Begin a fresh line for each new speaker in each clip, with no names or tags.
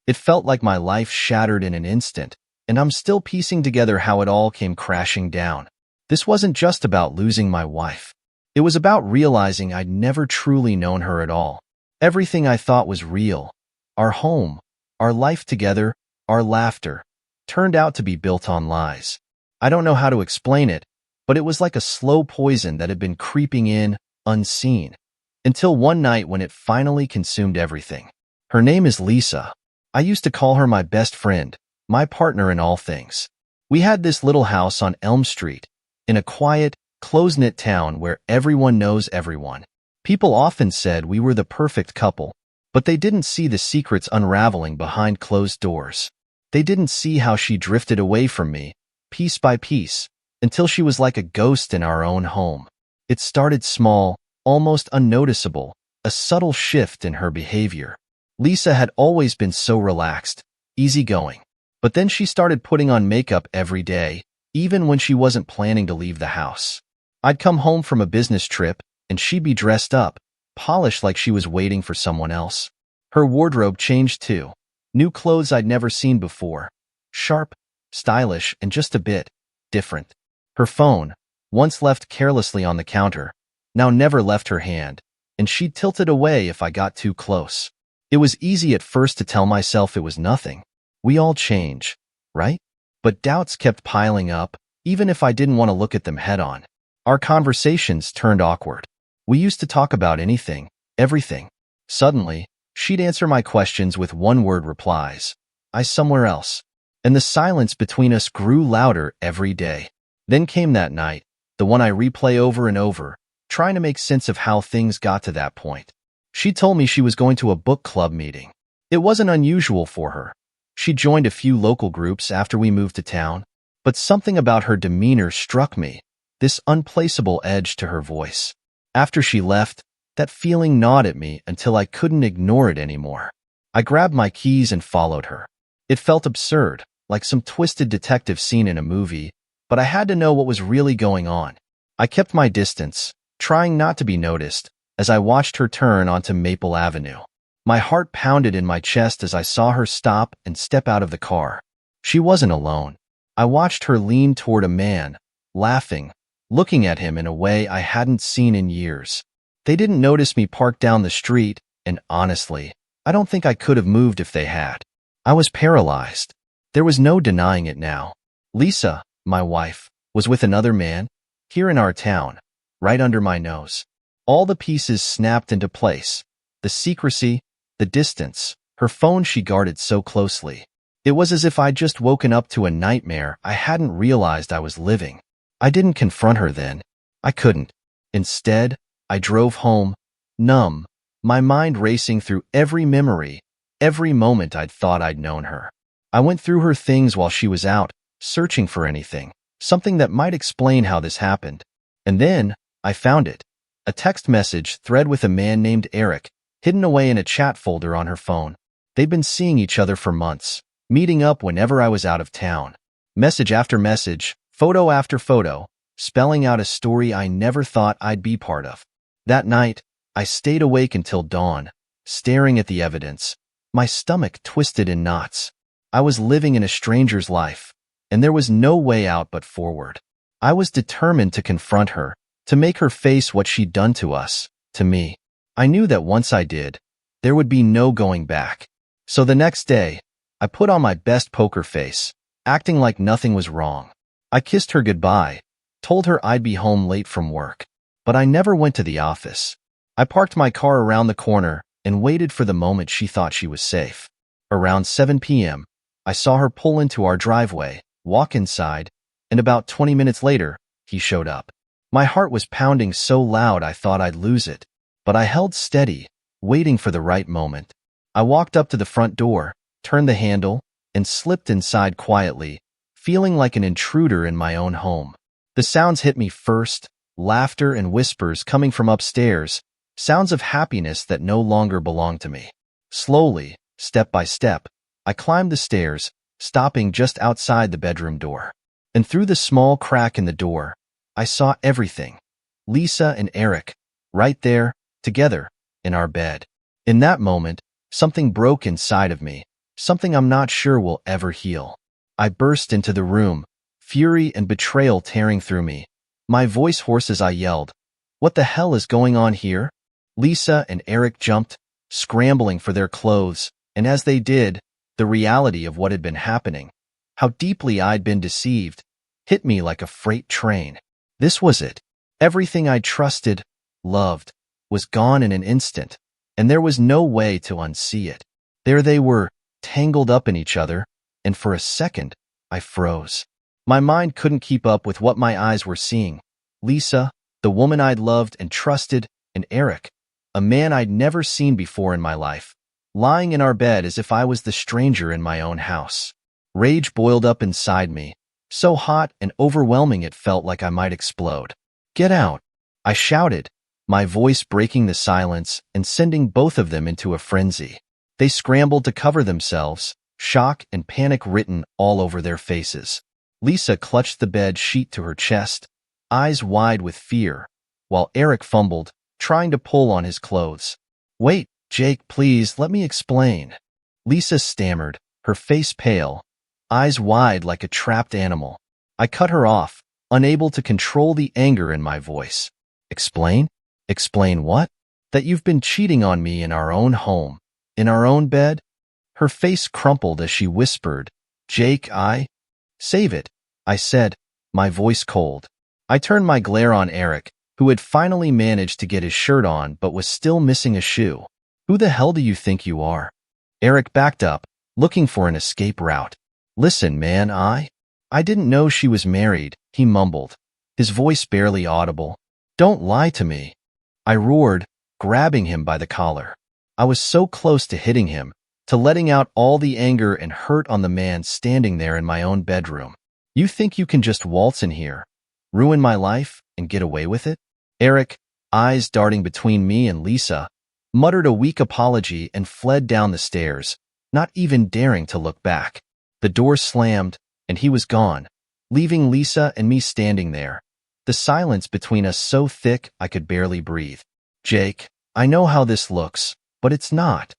It felt like my life shattered in an instant, and I'm still piecing together how it all came crashing down. This wasn't just about losing my wife. It was about realizing I'd never truly known her at all. Everything I thought was real, our home, our life together, our laughter, turned out to be built on lies. I don't know how to explain it, but it was like a slow poison that had been creeping in, unseen, until one night when it finally consumed everything. Her name is Lisa. I used to call her my best friend, my partner in all things. We had this little house on Elm Street, in a quiet, close-knit town where everyone knows everyone. People often said we were the perfect couple, but they didn't see the secrets unraveling behind closed doors. They didn't see how she drifted away from me, piece by piece, until she was like a ghost in our own home. It started small, almost unnoticeable, a subtle shift in her behavior. Lisa had always been so relaxed, easygoing. But then she started putting on makeup every day, even when she wasn't planning to leave the house. I'd come home from a business trip, and she'd be dressed up, polished like she was waiting for someone else. Her wardrobe changed too. New clothes I'd never seen before. Sharp, stylish, and just a bit different. Her phone, once left carelessly on the counter, now never left her hand, and she'd tilt it away if I got too close. It was easy at first to tell myself it was nothing. We all change, right? But doubts kept piling up, even if I didn't want to look at them head-on. Our conversations turned awkward. We used to talk about anything, everything. Suddenly, she'd answer my questions with one-word replies. I somewhere else. And the silence between us grew louder every day. Then came that night, the one I replay over and over, trying to make sense of how things got to that point. She told me she was going to a book club meeting. It wasn't unusual for her. She joined a few local groups after we moved to town, but something about her demeanor struck me, this unplaceable edge to her voice. After she left, that feeling gnawed at me until I couldn't ignore it anymore. I grabbed my keys and followed her. It felt absurd, like some twisted detective scene in a movie, but I had to know what was really going on. I kept my distance, trying not to be noticed, as I watched her turn onto Maple Avenue. My heart pounded in my chest as I saw her stop and step out of the car. She wasn't alone. I watched her lean toward a man, laughing, looking at him in a way I hadn't seen in years. They didn't notice me parked down the street, and honestly, I don't think I could have moved if they had. I was paralyzed. There was no denying it now. Lisa, my wife, was with another man, here in our town, right under my nose. All the pieces snapped into place. The secrecy, the distance, her phone she guarded so closely. It was as if I'd just woken up to a nightmare I hadn't realized I was living. I didn't confront her then. I couldn't. Instead, I drove home, numb, my mind racing through every memory, every moment I'd thought I'd known her. I went through her things while she was out, searching for anything, something that might explain how this happened. And then, I found it. A text message thread with a man named Eric, hidden away in a chat folder on her phone. They'd been seeing each other for months, meeting up whenever I was out of town. Message after message, photo after photo, spelling out a story I never thought I'd be part of. That night, I stayed awake until dawn, staring at the evidence, my stomach twisted in knots. I was living in a stranger's life, and there was no way out but forward. I was determined to confront her, to make her face what she'd done to us, to me. I knew that once I did, there would be no going back. So the next day, I put on my best poker face, acting like nothing was wrong. I kissed her goodbye, told her I'd be home late from work. But I never went to the office. I parked my car around the corner and waited for the moment she thought she was safe. Around 7 p.m., I saw her pull into our driveway, walk inside, and about 20 minutes later, he showed up. My heart was pounding so loud I thought I'd lose it, but I held steady, waiting for the right moment. I walked up to the front door, turned the handle, and slipped inside quietly, feeling like an intruder in my own home. The sounds hit me first, laughter and whispers coming from upstairs, sounds of happiness that no longer belonged to me. Slowly, step by step, I climbed the stairs, stopping just outside the bedroom door. And through the small crack in the door, I saw everything. Lisa and Eric, right there, together, in our bed. In that moment, something broke inside of me, something I'm not sure will ever heal. I burst into the room, fury and betrayal tearing through me. My voice hoarse as I yelled, "What the hell is going on here?" Lisa and Eric jumped, scrambling for their clothes, and as they did, the reality of what had been happening, how deeply I'd been deceived, hit me like a freight train. This was it. Everything I trusted, loved, was gone in an instant, and there was no way to unsee it. There they were, tangled up in each other, and for a second, I froze. My mind couldn't keep up with what my eyes were seeing. Lisa, the woman I'd loved and trusted, and Eric, a man I'd never seen before in my life, lying in our bed as if I was the stranger in my own house. Rage boiled up inside me, so hot and overwhelming it felt like I might explode. "Get out!" I shouted, my voice breaking the silence and sending both of them into a frenzy. They scrambled to cover themselves, shock and panic written all over their faces. Lisa clutched the bed sheet to her chest, eyes wide with fear, while Eric fumbled, trying to pull on his clothes. "Wait, Jake, please, let me explain." Lisa stammered, her face pale, eyes wide like a trapped animal. I cut her off, unable to control the anger in my voice. "Explain? Explain what? That you've been cheating on me in our own home, in our own bed?" Her face crumpled as she whispered, "Jake, Save it," I said, my voice cold. I turned my glare on Eric, who had finally managed to get his shirt on but was still missing a shoe. "Who the hell do you think you are?" Eric backed up, looking for an escape route. "Listen, man, I didn't know she was married," he mumbled, his voice barely audible. "Don't lie to me." I roared, grabbing him by the collar. I was so close to hitting him, to letting out all the anger and hurt on the man standing there in my own bedroom. "You think you can just waltz in here, ruin my life, and get away with it?" Eric, eyes darting between me and Lisa, muttered a weak apology and fled down the stairs, not even daring to look back. The door slammed, and he was gone, leaving Lisa and me standing there, the silence between us so thick I could barely breathe. "Jake, I know how this looks, but it's not.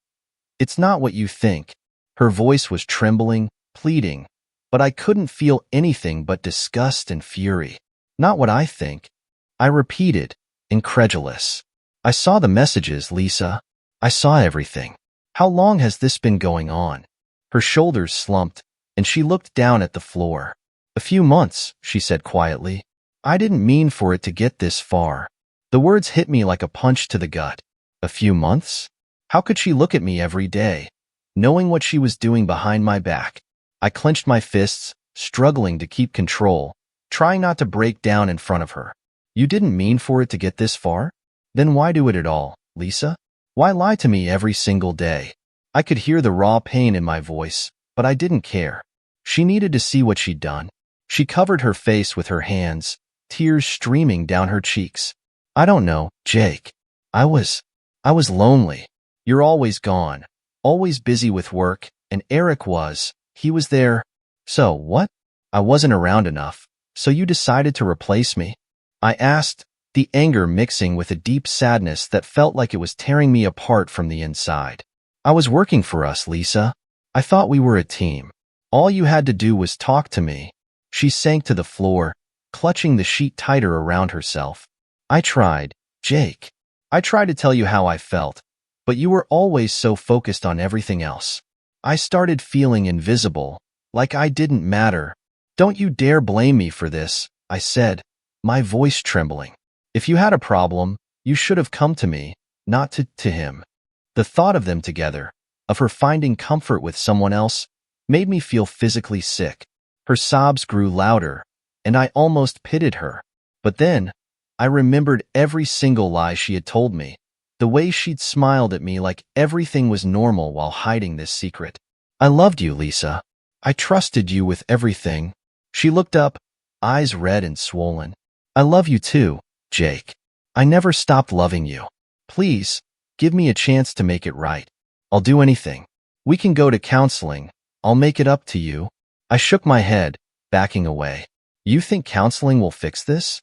It's not what you think." Her voice was trembling, pleading, but I couldn't feel anything but disgust and fury. "Not what I think," I repeated, incredulous. "I saw the messages, Lisa. I saw everything. How long has this been going on?" Her shoulders slumped, and she looked down at the floor. "A few months," she said quietly. "I didn't mean for it to get this far." The words hit me like a punch to the gut. A few months? How could she look at me every day, knowing what she was doing behind my back? I clenched my fists, struggling to keep control, trying not to break down in front of her. "You didn't mean for it to get this far? Then why do it at all, Lisa? Why lie to me every single day?" I could hear the raw pain in my voice, but I didn't care. She needed to see what she'd done. She covered her face with her hands, tears streaming down her cheeks. "I don't know, Jake. I was lonely. You're always gone, always busy with work, and Eric he was there. So what? I wasn't around enough, so you decided to replace me?" I asked, the anger mixing with a deep sadness that felt like it was tearing me apart from the inside. "I was working for us, Lisa. I thought we were a team. All you had to do was talk to me." She sank to the floor, clutching the sheet tighter around herself. "I tried, Jake. I tried to tell you how I felt, but you were always so focused on everything else. I started feeling invisible, like I didn't matter. Don't you dare blame me for this," I said, my voice trembling. "If you had a problem, you should have come to me, not to him." The thought of them together, of her finding comfort with someone else, made me feel physically sick. Her sobs grew louder, and I almost pitied her. But then, I remembered every single lie she had told me, the way she'd smiled at me like everything was normal while hiding this secret. "I loved you, Lisa. I trusted you with everything." She looked up, eyes red and swollen. "I love you too, Jake. I never stopped loving you. Please, give me a chance to make it right. I'll do anything. We can go to counseling. I'll make it up to you." I shook my head, backing away. "You think counseling will fix this?"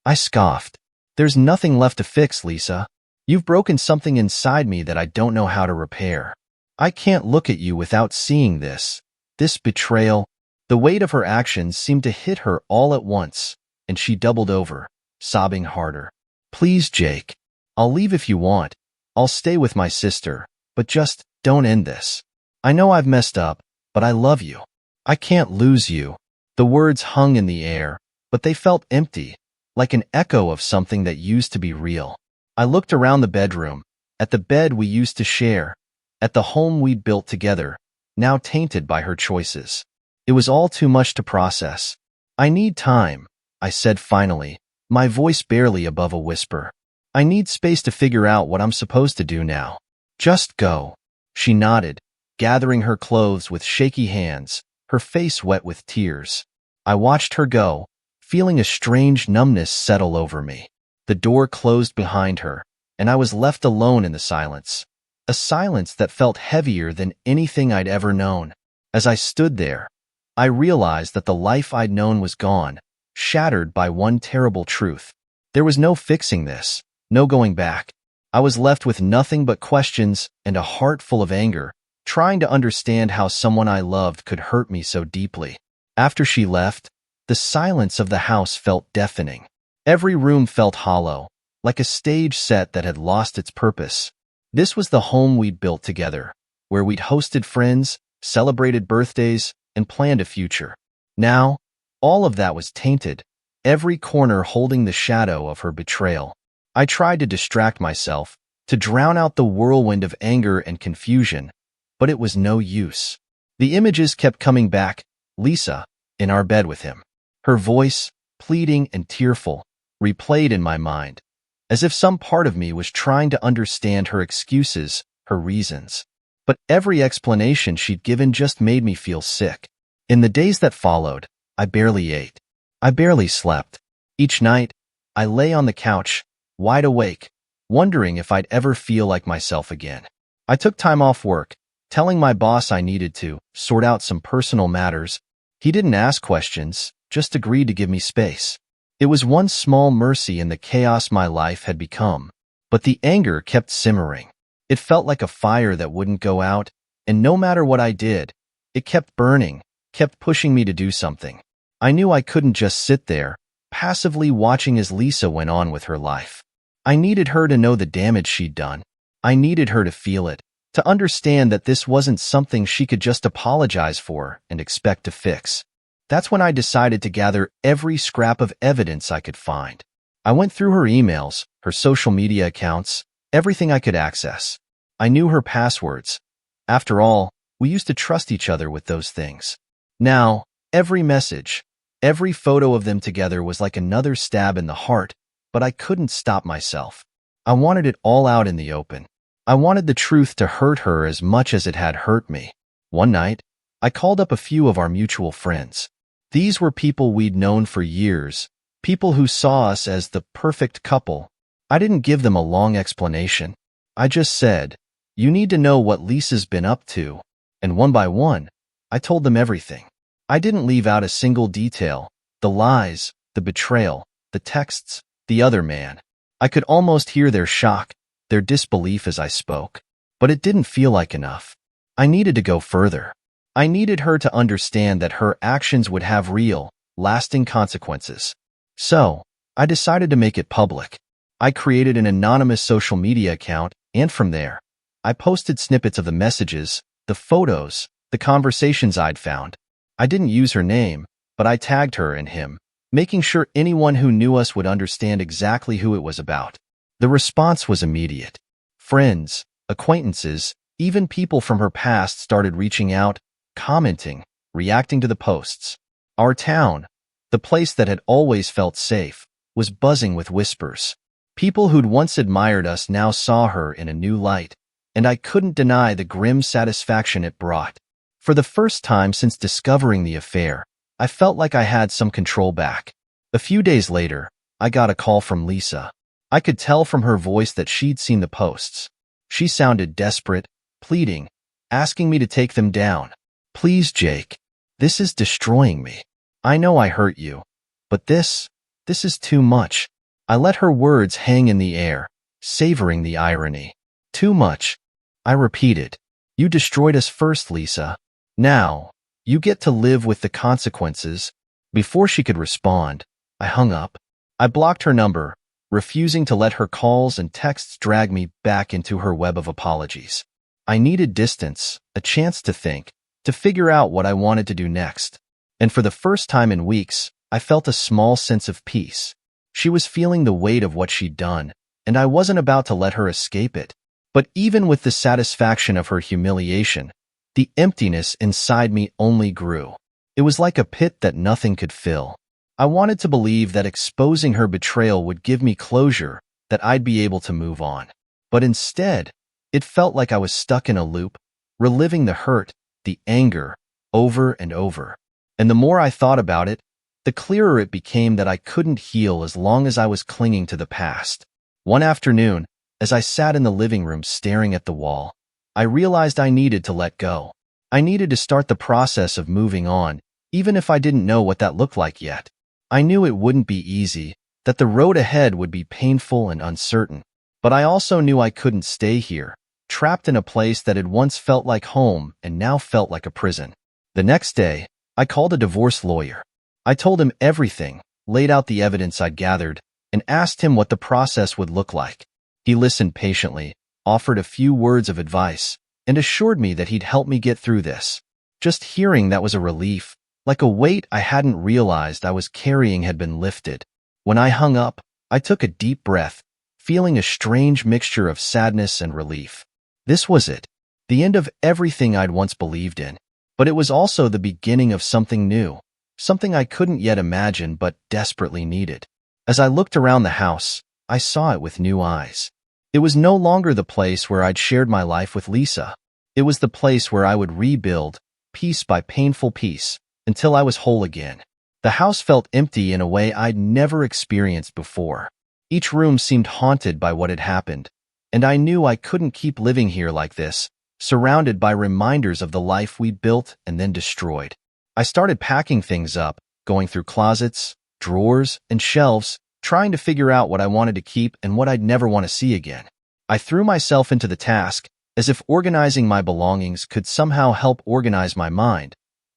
I scoffed. "There's nothing left to fix, Lisa. You've broken something inside me that I don't know how to repair." I can't look at you without seeing this. This betrayal. The weight of her actions seemed to hit her all at once, and she doubled over, sobbing harder. Please, Jake. I'll leave if you want. I'll stay with my sister, but just don't end this. I know I've messed up, but I love you. I can't lose you. The words hung in the air, but they felt empty, like an echo of something that used to be real. I looked around the bedroom, at the bed we used to share, at the home we'd built together, now tainted by her choices. It was all too much to process. I need time, I said finally, my voice barely above a whisper. I need space to figure out what I'm supposed to do now. Just go. She nodded, gathering her clothes with shaky hands, her face wet with tears. I watched her go, feeling a strange numbness settle over me. The door closed behind her, and I was left alone in the silence. A silence that felt heavier than anything I'd ever known. As I stood there, I realized that the life I'd known was gone, shattered by one terrible truth. There was no fixing this, no going back. I was left with nothing but questions and a heart full of anger, trying to understand how someone I loved could hurt me so deeply. After she left, the silence of the house felt deafening. Every room felt hollow, like a stage set that had lost its purpose. This was the home we'd built together, where we'd hosted friends, celebrated birthdays, and planned a future. Now, all of that was tainted, every corner holding the shadow of her betrayal. I tried to distract myself, to drown out the whirlwind of anger and confusion, but it was no use. The images kept coming back, Lisa, in our bed with him. Her voice, pleading and tearful, replayed in my mind, as if some part of me was trying to understand her excuses, her reasons. But every explanation she'd given just made me feel sick. In the days that followed, I barely ate. I barely slept. Each night, I lay on the couch, wide awake, wondering if I'd ever feel like myself again. I took time off work, telling my boss I needed to sort out some personal matters. He didn't ask questions, just agreed to give me space. It was one small mercy in the chaos my life had become, but the anger kept simmering. It felt like a fire that wouldn't go out, and no matter what I did, it kept burning, kept pushing me to do something. I knew I couldn't just sit there, passively watching as Lisa went on with her life. I needed her to know the damage she'd done. I needed her to feel it, to understand that this wasn't something she could just apologize for and expect to fix. That's when I decided to gather every scrap of evidence I could find. I went through her emails, her social media accounts, everything I could access. I knew her passwords. After all, we used to trust each other with those things. Now, every message, every photo of them together was like another stab in the heart, but I couldn't stop myself. I wanted it all out in the open. I wanted the truth to hurt her as much as it had hurt me. One night, I called up a few of our mutual friends. These were people we'd known for years, people who saw us as the perfect couple. I didn't give them a long explanation. I just said, "You need to know what Lisa's been up to." And one by one, I told them everything. I didn't leave out a single detail, the lies, the betrayal, the texts, the other man. I could almost hear their shock, their disbelief as I spoke. But it didn't feel like enough. I needed to go further. I needed her to understand that her actions would have real, lasting consequences. So, I decided to make it public. I created an anonymous social media account, and from there, I posted snippets of the messages, the photos, the conversations I'd found. I didn't use her name, but I tagged her and him, making sure anyone who knew us would understand exactly who it was about. The response was immediate. Friends, acquaintances, even people from her past started reaching out, commenting, reacting to the posts. Our town, the place that had always felt safe, was buzzing with whispers. People who'd once admired us now saw her in a new light, and I couldn't deny the grim satisfaction it brought. For the first time since discovering the affair, I felt like I had some control back. A few days later, I got a call from Lisa. I could tell from her voice that she'd seen the posts. She sounded desperate, pleading, asking me to take them down. "Please, Jake, this is destroying me. I know I hurt you, but this is too much." I let her words hang in the air, savoring the irony. "Too much," I repeated. You destroyed us first, Lisa. Now, you get to live with the consequences." Before she could respond, I hung up. I blocked her number, refusing to let her calls and texts drag me back into her web of apologies. I needed distance, a chance to think, to figure out what I wanted to do next. And for the first time in weeks, I felt a small sense of peace. She was feeling the weight of what she'd done, and I wasn't about to let her escape it. But even with the satisfaction of her humiliation, the emptiness inside me only grew. It was like a pit that nothing could fill. I wanted to believe that exposing her betrayal would give me closure, that I'd be able to move on. But instead, it felt like I was stuck in a loop, reliving the hurt, the anger, over and over. And the more I thought about it, the clearer it became that I couldn't heal as long as I was clinging to the past. One afternoon, as I sat in the living room staring at the wall, I realized I needed to let go. I needed to start the process of moving on, even if I didn't know what that looked like yet. I knew it wouldn't be easy, that the road ahead would be painful and uncertain. But I also knew I couldn't stay here, trapped in a place that had once felt like home and now felt like a prison. The next day, I called a divorce lawyer. I told him everything, laid out the evidence I'd gathered, and asked him what the process would look like. He listened patiently, offered a few words of advice, and assured me that he'd help me get through this. Just hearing that was a relief, like a weight I hadn't realized I was carrying had been lifted. When I hung up, I took a deep breath, feeling a strange mixture of sadness and relief. This was it, the end of everything I'd once believed in. But it was also the beginning of something new, something I couldn't yet imagine but desperately needed. As I looked around the house, I saw it with new eyes. It was no longer the place where I'd shared my life with Lisa. It was the place where I would rebuild, piece by painful piece, until I was whole again. The house felt empty in a way I'd never experienced before. Each room seemed haunted by what had happened, and I knew I couldn't keep living here like this, surrounded by reminders of the life we'd built and then destroyed. I started packing things up, going through closets, drawers, and shelves, trying to figure out what I wanted to keep and what I'd never want to see again. I threw myself into the task, as if organizing my belongings could somehow help organize my mind.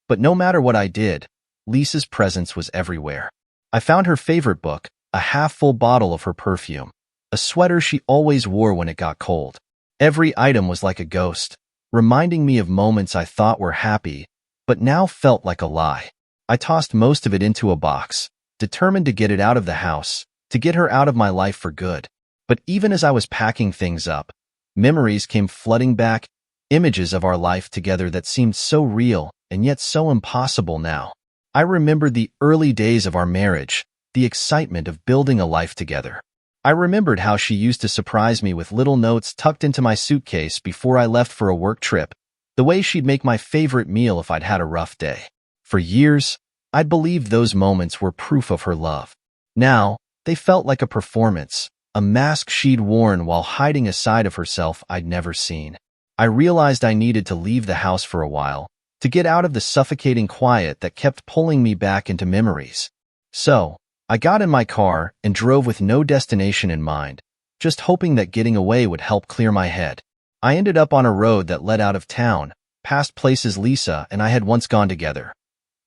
But no matter what I did, Lisa's presence was everywhere. I found her favorite book, a half-full bottle of her perfume, a sweater she always wore when it got cold. Every item was like a ghost, reminding me of moments I thought were happy, but now felt like a lie. I tossed most of it into a box, determined to get it out of the house, to get her out of my life for good. But even as I was packing things up, memories came flooding back, images of our life together that seemed so real and yet so impossible now. I remembered the early days of our marriage, the excitement of building a life together. I remembered how she used to surprise me with little notes tucked into my suitcase before I left for a work trip, the way she'd make my favorite meal if I'd had a rough day. For years, I'd believed those moments were proof of her love. Now, they felt like a performance, a mask she'd worn while hiding a side of herself I'd never seen. I realized I needed to leave the house for a while, to get out of the suffocating quiet that kept pulling me back into memories. So, I got in my car and drove with no destination in mind, just hoping that getting away would help clear my head. I ended up on a road that led out of town, past places Lisa and I had once gone together.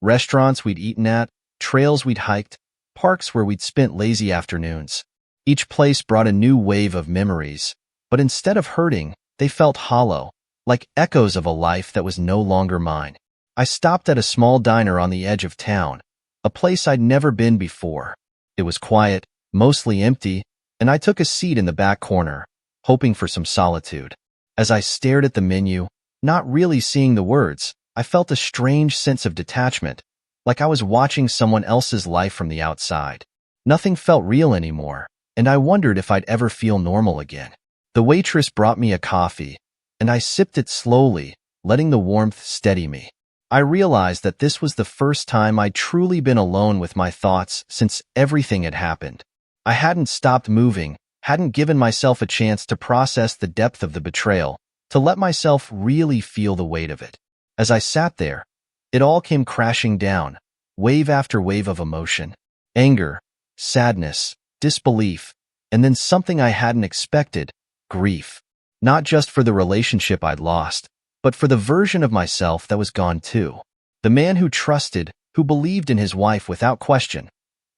Restaurants we'd eaten at, trails we'd hiked, parks where we'd spent lazy afternoons. Each place brought a new wave of memories, but instead of hurting, they felt hollow, like echoes of a life that was no longer mine. I stopped at a small diner on the edge of town, a place I'd never been before. It was quiet, mostly empty, and I took a seat in the back corner, hoping for some solitude. As I stared at the menu, not really seeing the words, I felt a strange sense of detachment, like I was watching someone else's life from the outside. Nothing felt real anymore, and I wondered if I'd ever feel normal again. The waitress brought me a coffee, and I sipped it slowly, letting the warmth steady me. I realized that this was the first time I'd truly been alone with my thoughts since everything had happened. I hadn't stopped moving, hadn't given myself a chance to process the depth of the betrayal, to let myself really feel the weight of it. As I sat there, it all came crashing down, wave after wave of emotion. Anger, sadness, disbelief, and then something I hadn't expected, grief. Not just for the relationship I'd lost, but for the version of myself that was gone too. The man who trusted, who believed in his wife without question.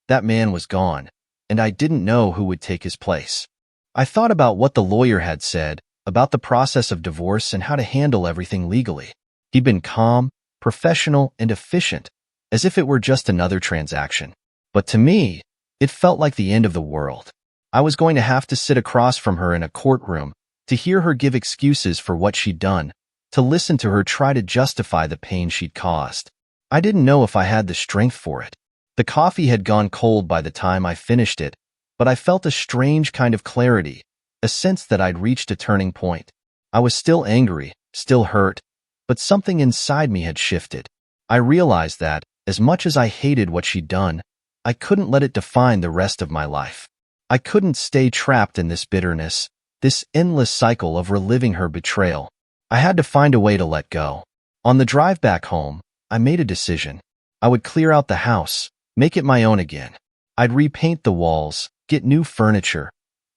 That man was gone, and I didn't know who would take his place. I thought about what the lawyer had said, about the process of divorce and how to handle everything legally. He'd been calm, professional, and efficient, as if it were just another transaction. But to me, it felt like the end of the world. I was going to have to sit across from her in a courtroom, to hear her give excuses for what she'd done, to listen to her try to justify the pain she'd caused. I didn't know if I had the strength for it. The coffee had gone cold by the time I finished it, but I felt a strange kind of clarity, a sense that I'd reached a turning point. I was still angry, still hurt, but something inside me had shifted. I realized that, as much as I hated what she'd done, I couldn't let it define the rest of my life. I couldn't stay trapped in this bitterness, this endless cycle of reliving her betrayal. I had to find a way to let go. On the drive back home, I made a decision. I would clear out the house, make it my own again. I'd repaint the walls, get new furniture,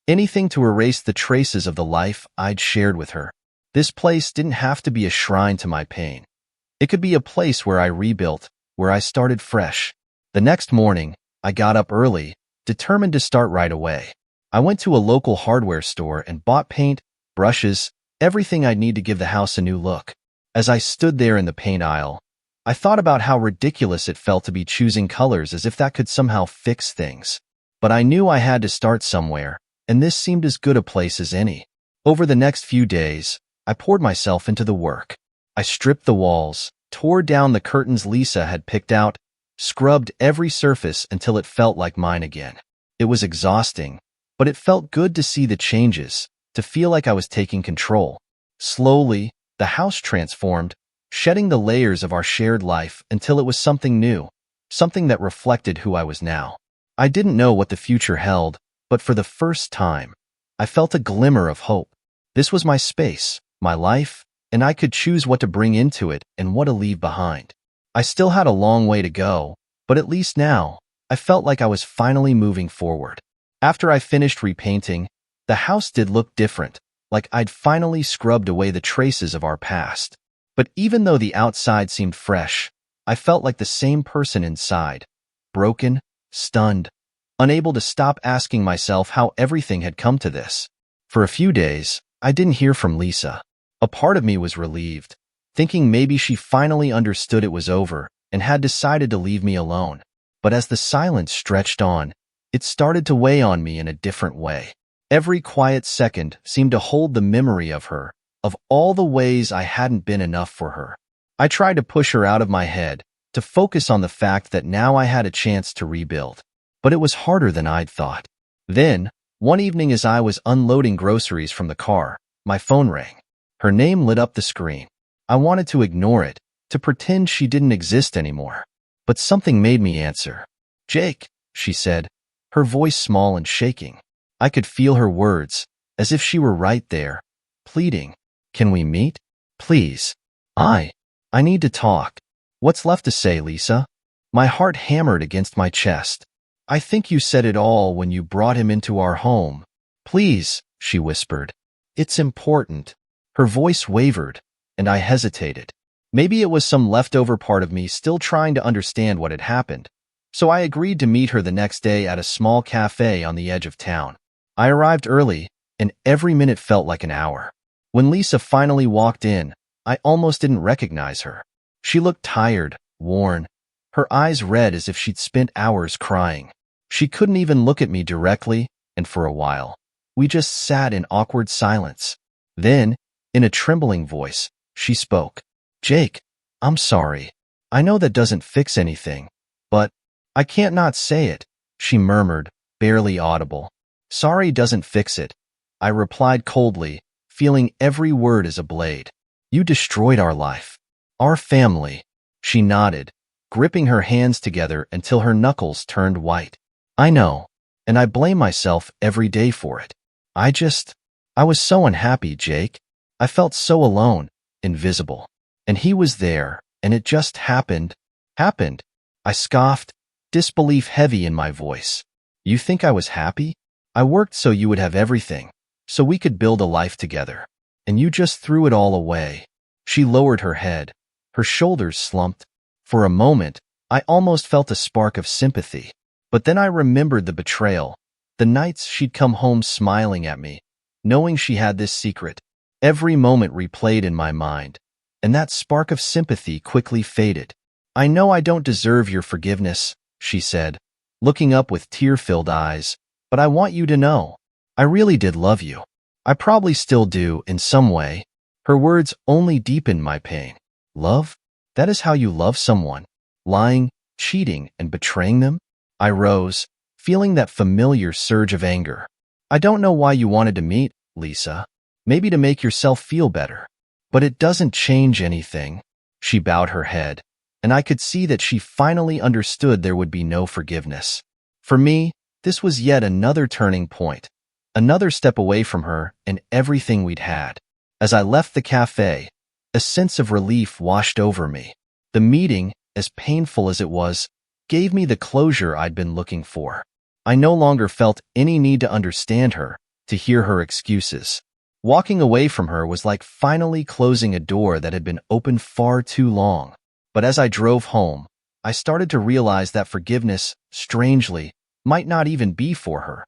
anything to erase the traces of the life I'd shared with her. This place didn't have to be a shrine to my pain. It could be a place where I rebuilt, where I started fresh. The next morning, I got up early, determined to start right away. I went to a local hardware store and bought paint, brushes, everything I'd need to give the house a new look. As I stood there in the paint aisle, I thought about how ridiculous it felt to be choosing colors as if that could somehow fix things. But I knew I had to start somewhere, and this seemed as good a place as any. Over the next few days, I poured myself into the work. I stripped the walls, tore down the curtains Lisa had picked out, scrubbed every surface until it felt like mine again. It was exhausting, but it felt good to see the changes, to feel like I was taking control. Slowly, the house transformed, shedding the layers of our shared life until it was something new, something that reflected who I was now. I didn't know what the future held, but for the first time, I felt a glimmer of hope. This was my space, my life, and I could choose what to bring into it and what to leave behind. I still had a long way to go, but at least now, I felt like I was finally moving forward. After I finished repainting, the house did look different, like I'd finally scrubbed away the traces of our past. But even though the outside seemed fresh, I felt like the same person inside, broken, stunned, unable to stop asking myself how everything had come to this. For a few days, I didn't hear from Lisa. A part of me was relieved, thinking maybe she finally understood it was over and had decided to leave me alone. But as the silence stretched on, it started to weigh on me in a different way. Every quiet second seemed to hold the memory of her, of all the ways I hadn't been enough for her. I tried to push her out of my head, to focus on the fact that now I had a chance to rebuild. But it was harder than I'd thought. Then, one evening as I was unloading groceries from the car, my phone rang. Her name lit up the screen. I wanted to ignore it, to pretend she didn't exist anymore. But something made me answer. "Jake," she said, her voice small and shaking. I could feel her words, as if she were right there, pleading. "Can we meet? Please. I need to talk." "What's left to say, Lisa?" My heart hammered against my chest. "I think you said it all when you brought him into our home." "Please," she whispered. "It's important." Her voice wavered, and I hesitated. Maybe it was some leftover part of me still trying to understand what had happened. So I agreed to meet her the next day at a small cafe on the edge of town. I arrived early, and every minute felt like an hour. When Lisa finally walked in, I almost didn't recognize her. She looked tired, worn, her eyes red as if she'd spent hours crying. She couldn't even look at me directly, and for a while, we just sat in awkward silence. Then, in a trembling voice, she spoke. "Jake, I'm sorry. I know that doesn't fix anything, but I can't not say it," she murmured, barely audible. "Sorry doesn't fix it," I replied coldly, feeling every word as a blade. "You destroyed our life. Our family." She nodded, gripping her hands together until her knuckles turned white. "I know, and I blame myself every day for it. I was so unhappy, Jake. I felt so alone, invisible. And he was there, and it just happened. I scoffed, disbelief heavy in my voice. "You think I was happy? I worked so you would have everything, so we could build a life together. And you just threw it all away." She lowered her head. Her shoulders slumped. For a moment, I almost felt a spark of sympathy. But then I remembered the betrayal, the nights she'd come home smiling at me, knowing she had this secret. Every moment replayed in my mind, and that spark of sympathy quickly faded. "I know I don't deserve your forgiveness," she said, looking up with tear-filled eyes, "but I want you to know, I really did love you. I probably still do, in some way." Her words only deepened my pain. Love? That is how you love someone? Lying, cheating, and betraying them? I rose, feeling that familiar surge of anger. "I don't know why you wanted to meet, Lisa. Maybe to make yourself feel better. But it doesn't change anything." She bowed her head, and I could see that she finally understood there would be no forgiveness. For me, this was yet another turning point, another step away from her and everything we'd had. As I left the cafe, a sense of relief washed over me. The meeting, as painful as it was, gave me the closure I'd been looking for. I no longer felt any need to understand her, to hear her excuses. Walking away from her was like finally closing a door that had been open far too long. But as I drove home, I started to realize that forgiveness, strangely, might not even be for her.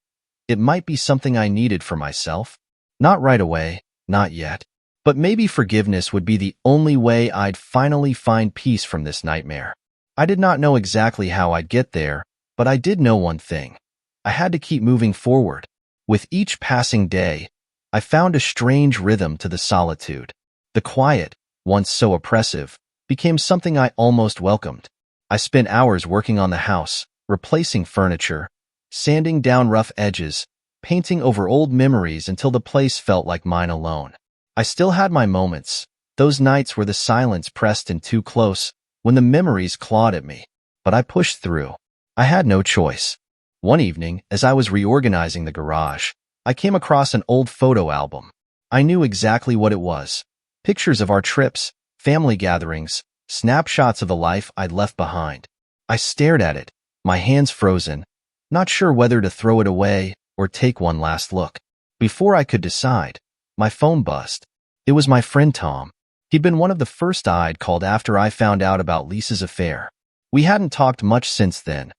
It might be something I needed for myself. Not right away, not yet. But maybe forgiveness would be the only way I'd finally find peace from this nightmare. I did not know exactly how I'd get there, but I did know one thing. I had to keep moving forward. With each passing day, I found a strange rhythm to the solitude. The quiet, once so oppressive, became something I almost welcomed. I spent hours working on the house, replacing furniture, sanding down rough edges, painting over old memories until the place felt like mine alone. I still had my moments, those nights where the silence pressed in too close, when the memories clawed at me. But I pushed through. I had no choice. One evening, as I was reorganizing the garage, I came across an old photo album. I knew exactly what it was. Pictures of our trips, family gatherings, snapshots of the life I'd left behind. I stared at it, my hands frozen, not sure whether to throw it away or take one last look. Before I could decide, my phone buzzed. It was my friend Tom. He'd been one of the first I'd called after I found out about Lisa's affair. We hadn't talked much since then.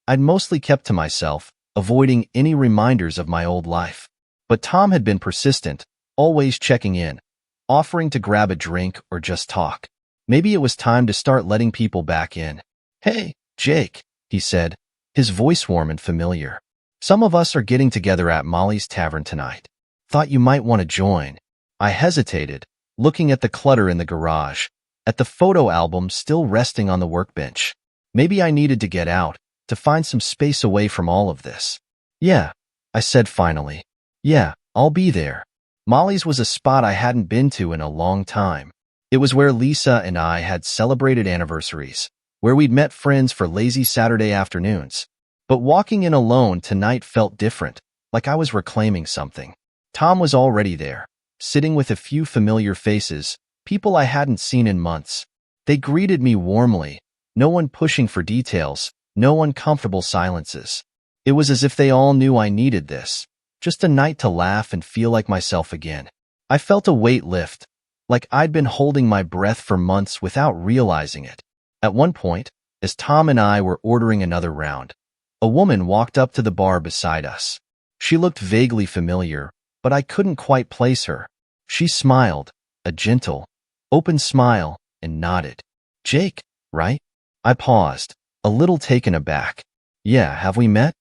I'd mostly kept to myself, avoiding any reminders of my old life. But Tom had been persistent, always checking in, offering to grab a drink or just talk. Maybe it was time to start letting people back in. "Hey, Jake," he said, his voice warm and familiar. "Some of us are getting together at Molly's Tavern tonight. Thought you might want to join." I hesitated, looking at the clutter in the garage, at the photo album still resting on the workbench. Maybe I needed to get out, to find some space away from all of this. "Yeah," I said finally. "Yeah, I'll be there." Molly's was a spot I hadn't been to in a long time. It was where Lisa and I had celebrated anniversaries, where we'd met friends for lazy Saturday afternoons. But walking in alone tonight felt different, like I was reclaiming something. Tom was already there, sitting with a few familiar faces, people I hadn't seen in months. They greeted me warmly, no one pushing for details, no uncomfortable silences. It was as if they all knew I needed this, just a night to laugh and feel like myself again. I felt a weight lift, like I'd been holding my breath for months without realizing it. At one point, as Tom and I were ordering another round, a woman walked up to the bar beside us. She looked vaguely familiar, but I couldn't quite place her. She smiled, a gentle, open smile, and nodded. "Jake, right?" I paused, a little taken aback. "Yeah, have we met?"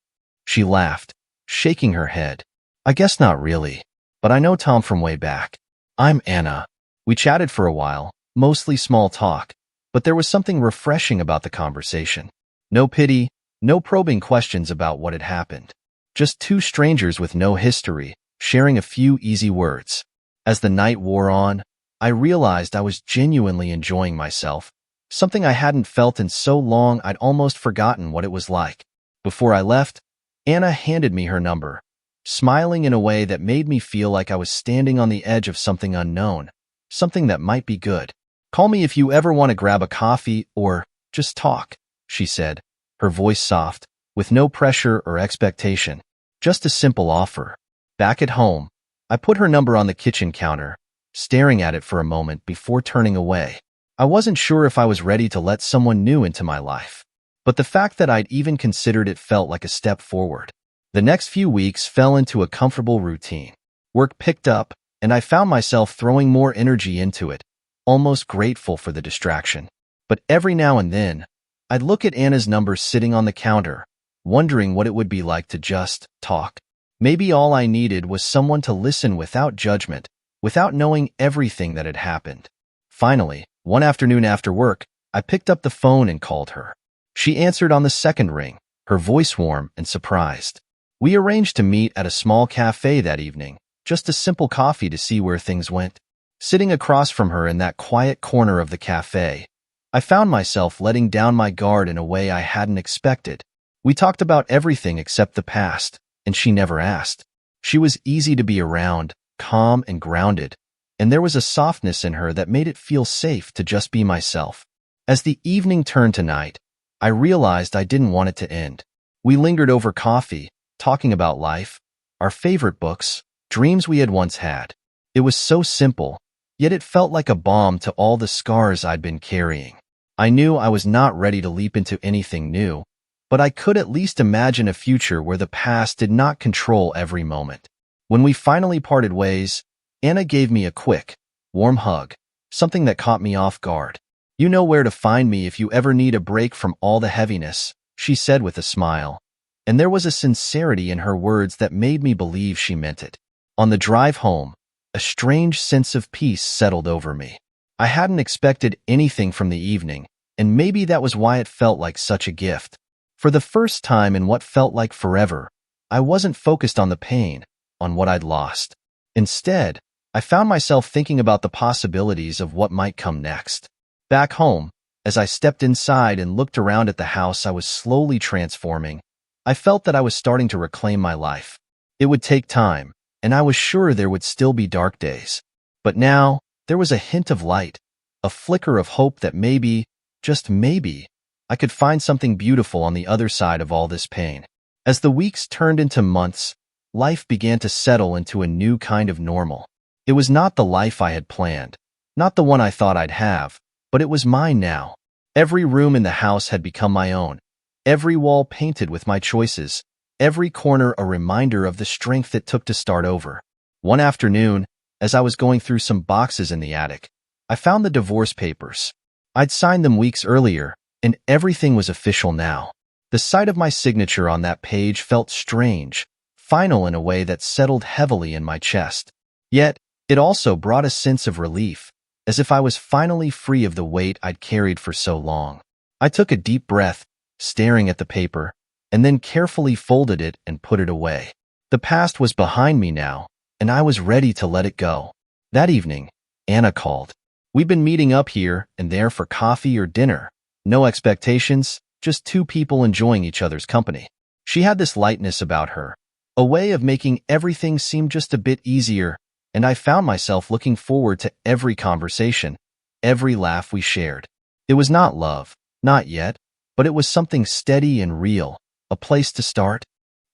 She laughed, shaking her head. "I guess not really, but I know Tom from way back. I'm Anna." We chatted for a while, mostly small talk, but there was something refreshing about the conversation. No pity, no probing questions about what had happened. Just two strangers with no history, sharing a few easy words. As the night wore on, I realized I was genuinely enjoying myself, something I hadn't felt in so long I'd almost forgotten what it was like. Before I left, Anna handed me her number, smiling in a way that made me feel like I was standing on the edge of something unknown, something that might be good. "Call me if you ever want to grab a coffee or just talk," she said, her voice soft, with no pressure or expectation. Just a simple offer. Back at home, I put her number on the kitchen counter, staring at it for a moment before turning away. I wasn't sure if I was ready to let someone new into my life, but the fact that I'd even considered it felt like a step forward. The next few weeks fell into a comfortable routine. Work picked up, and I found myself throwing more energy into it, almost grateful for the distraction. But every now and then, I'd look at Anna's number sitting on the counter, wondering what it would be like to just talk. Maybe all I needed was someone to listen without judgment, without knowing everything that had happened. Finally, one afternoon after work, I picked up the phone and called her. She answered on the second ring, her voice warm and surprised. We arranged to meet at a small cafe that evening, just a simple coffee to see where things went. Sitting across from her in that quiet corner of the cafe, I found myself letting down my guard in a way I hadn't expected. We talked about everything except the past, and she never asked. She was easy to be around, calm and grounded, and there was a softness in her that made it feel safe to just be myself. As the evening turned to night, I realized I didn't want it to end. We lingered over coffee, talking about life, our favorite books, dreams we had once had. It was so simple, yet it felt like a balm to all the scars I'd been carrying. I knew I was not ready to leap into anything new, but I could at least imagine a future where the past did not control every moment. When we finally parted ways, Anna gave me a quick, warm hug, something that caught me off guard. "You know where to find me if you ever need a break from all the heaviness," she said with a smile, and there was a sincerity in her words that made me believe she meant it. On the drive home, a strange sense of peace settled over me. I hadn't expected anything from the evening, and maybe that was why it felt like such a gift. For the first time in what felt like forever, I wasn't focused on the pain, on what I'd lost. Instead, I found myself thinking about the possibilities of what might come next. Back home, as I stepped inside and looked around at the house I was slowly transforming, I felt that I was starting to reclaim my life. It would take time, and I was sure there would still be dark days. But now, there was a hint of light, a flicker of hope that maybe, just maybe, I could find something beautiful on the other side of all this pain. As the weeks turned into months, life began to settle into a new kind of normal. It was not the life I had planned, not the one I thought I'd have, but it was mine now. Every room in the house had become my own, every wall painted with my choices, every corner a reminder of the strength it took to start over. One afternoon, as I was going through some boxes in the attic, I found the divorce papers. I'd signed them weeks earlier, and everything was official now. The sight of my signature on that page felt strange, final in a way that settled heavily in my chest. Yet, it also brought a sense of relief, as if I was finally free of the weight I'd carried for so long. I took a deep breath, staring at the paper, and then carefully folded it and put it away. The past was behind me now, and I was ready to let it go. That evening, Anna called. We'd been meeting up here and there for coffee or dinner. No expectations, just two people enjoying each other's company. She had this lightness about her, a way of making everything seem just a bit easier, and I found myself looking forward to every conversation, every laugh we shared. It was not love, not yet, but it was something steady and real, a place to start.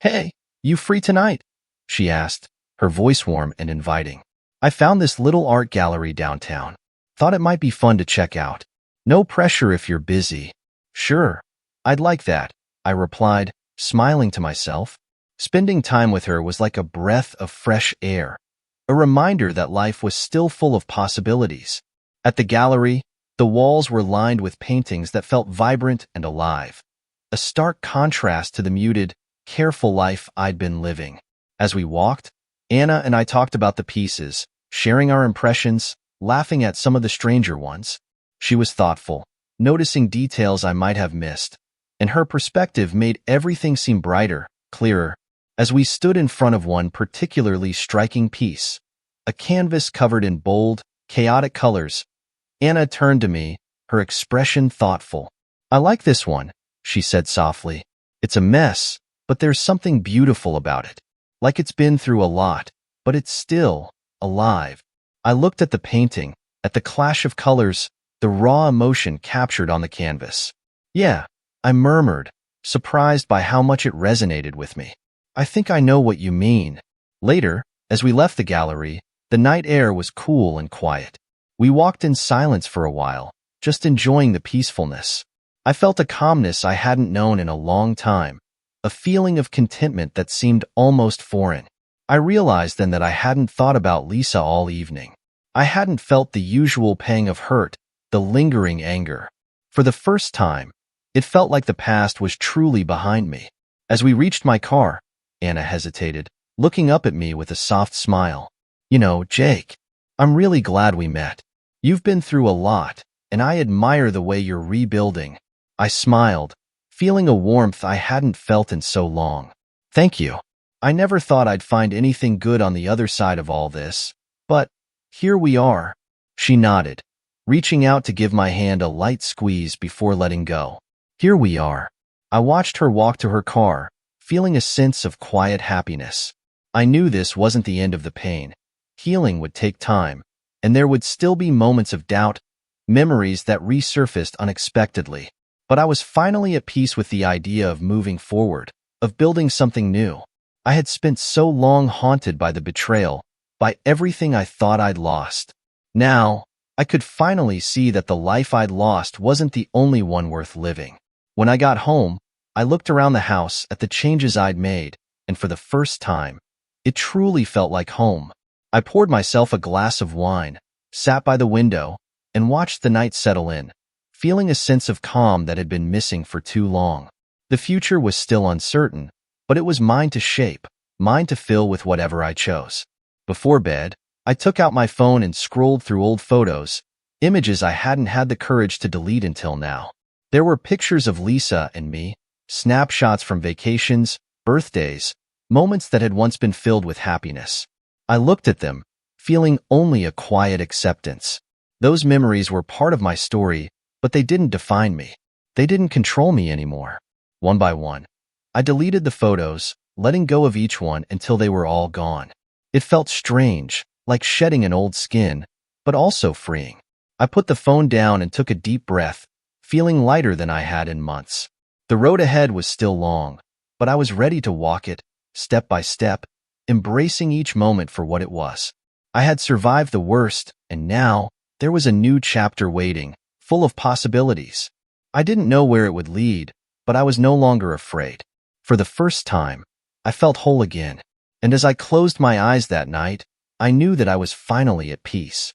"Hey, you free tonight?" she asked, her voice warm and inviting. "I found this little art gallery downtown. Thought it might be fun to check out. No pressure if you're busy." "Sure, I'd like that," I replied, smiling to myself. Spending time with her was like a breath of fresh air, a reminder that life was still full of possibilities. At the gallery, the walls were lined with paintings that felt vibrant and alive, a stark contrast to the muted, careful life I'd been living. As we walked, Anna and I talked about the pieces, sharing our impressions, laughing at some of the stranger ones. She was thoughtful, noticing details I might have missed, and her perspective made everything seem brighter, clearer. As we stood in front of one particularly striking piece, a canvas covered in bold, chaotic colors, Anna turned to me, her expression thoughtful. "I like this one," she said softly. "It's a mess, but there's something beautiful about it. Like it's been through a lot, but it's still alive." I looked at the painting, at the clash of colors, the raw emotion captured on the canvas. "Yeah," I murmured, surprised by how much it resonated with me. "I think I know what you mean." Later, as we left the gallery, The night air was cool and quiet. We walked in silence for a while, just enjoying the peacefulness. I felt a calmness I hadn't known in a long time, a feeling of contentment that seemed almost foreign. I realized then that I hadn't thought about Lisa all evening. I hadn't felt the usual pang of hurt, the lingering anger. For the first time, it felt like the past was truly behind me. As we reached my car, Anna hesitated, looking up at me with a soft smile. You know, Jake, I'm really glad we met. You've been through a lot, and I admire the way you're rebuilding. I smiled, feeling a warmth I hadn't felt in so long. Thank you. I never thought I'd find anything good on the other side of all this, but here we are. She nodded, reaching out to give my hand a light squeeze before letting go. Here we are. I watched her walk to her car, feeling a sense of quiet happiness. I knew this wasn't the end of the pain. Healing would take time, and there would still be moments of doubt, memories that resurfaced unexpectedly. But I was finally at peace with the idea of moving forward, of building something new. I had spent so long haunted by the betrayal, by everything I thought I'd lost. Now, I could finally see that the life I'd lost wasn't the only one worth living. When I got home, I looked around the house at the changes I'd made, and for the first time, it truly felt like home. I poured myself a glass of wine, sat by the window, and watched the night settle in, feeling a sense of calm that had been missing for too long. The future was still uncertain, but it was mine to shape, mine to fill with whatever I chose. Before bed, I took out my phone and scrolled through old photos, images I hadn't had the courage to delete until now. There were pictures of Lisa and me, snapshots from vacations, birthdays, moments that had once been filled with happiness. I looked at them, feeling only a quiet acceptance. Those memories were part of my story, but they didn't define me. They didn't control me anymore. One by one, I deleted the photos, letting go of each one until they were all gone. It felt strange, like shedding an old skin, but also freeing. I put the phone down and took a deep breath, feeling lighter than I had in months. The road ahead was still long, but I was ready to walk it, step by step, embracing each moment for what it was. I had survived the worst, and now there was a new chapter waiting, full of possibilities. I didn't know where it would lead, but I was no longer afraid. For the first time, I felt whole again, and as I closed my eyes that night, I knew that I was finally at peace.